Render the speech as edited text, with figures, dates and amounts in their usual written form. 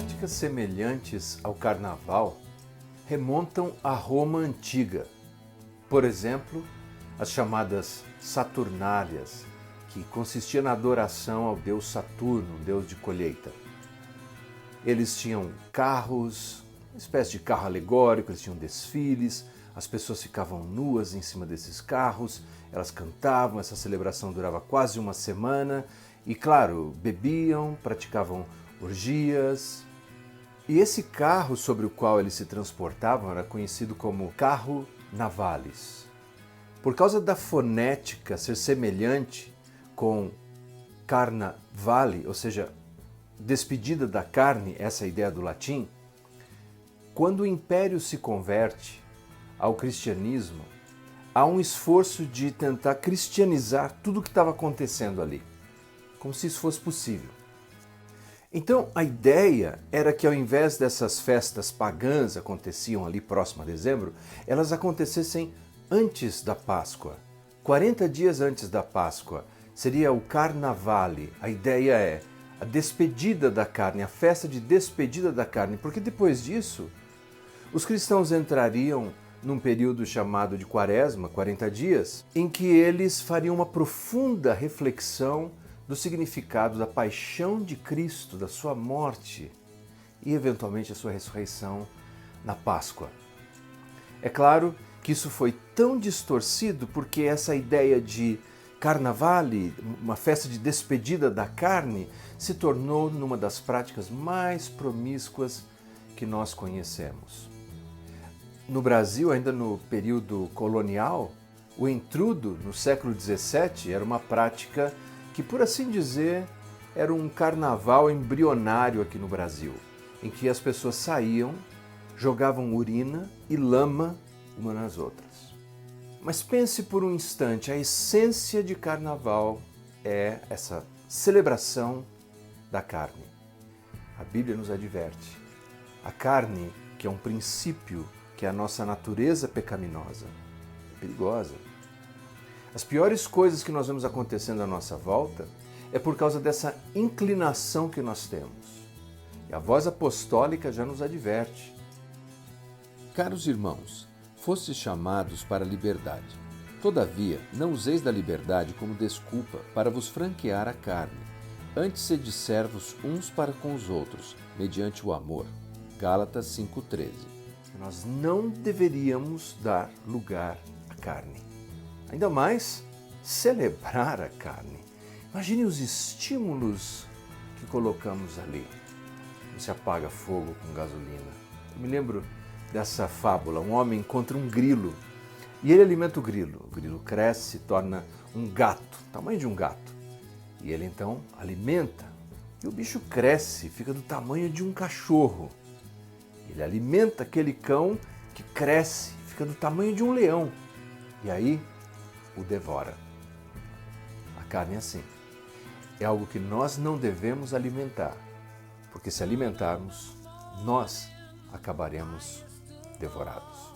práticas semelhantes ao carnaval remontam à Roma antiga. Por exemplo, as chamadas Saturnálias, que consistia na adoração ao deus Saturno, deus de colheita. Eles tinham carros, uma espécie de carro alegórico, eles tinham desfiles, as pessoas ficavam nuas em cima desses carros, elas cantavam, essa celebração durava quase uma semana e, claro, bebiam, praticavam orgias. E esse carro sobre o qual eles se transportavam era conhecido como carro navalis. Por causa da fonética ser semelhante com carnavale, ou seja, despedida da carne, essa é a ideia do latim, quando o império se converte ao cristianismo, há um esforço de tentar cristianizar tudo o que estava acontecendo ali, como se isso fosse possível. Então a ideia era que ao invés dessas festas pagãs aconteciam ali próximo a dezembro, elas acontecessem antes da Páscoa, 40 dias antes da Páscoa, seria o Carnavale. A ideia é a despedida da carne, a festa de despedida da carne, porque depois disso os cristãos entrariam num período chamado de Quaresma, 40 dias, em que eles fariam uma profunda reflexão do significado da paixão de Cristo, da sua morte e eventualmente a sua ressurreição na Páscoa. É claro que isso foi tão distorcido porque essa ideia de Carnavale, uma festa de despedida da carne, se tornou numa das práticas mais promíscuas que nós conhecemos. No Brasil, ainda no período colonial, o entrudo, no século XVII, era uma prática que, por assim dizer, era um carnaval embrionário aqui no Brasil, em que as pessoas saíam, jogavam urina e lama umas nas outras. Mas pense por um instante, a essência de carnaval é essa celebração da carne. A Bíblia nos adverte. A carne, que é um princípio, que é a nossa natureza pecaminosa, é perigosa. As piores coisas que nós vemos acontecendo à nossa volta é por causa dessa inclinação que nós temos. E a voz apostólica já nos adverte. Caros irmãos, fostes chamados para a liberdade. Todavia, não useis da liberdade como desculpa para vos franquear a carne. Antes sede servos uns para com os outros, mediante o amor. Gálatas 5,13. Nós não deveríamos dar lugar à carne. Ainda mais celebrar a carne. Imagine os estímulos que colocamos ali. Não se apaga fogo com gasolina. Eu me lembro dessa fábula. Um homem encontra um grilo e ele alimenta o grilo. O grilo cresce, se torna um gato, tamanho de um gato. E ele então alimenta. E o bicho cresce, fica do tamanho de um cachorro. Ele alimenta aquele cão que cresce, fica do tamanho de um leão. E aí o devora. A carne é assim. É algo que nós não devemos alimentar, porque se alimentarmos, nós acabaremos devorados.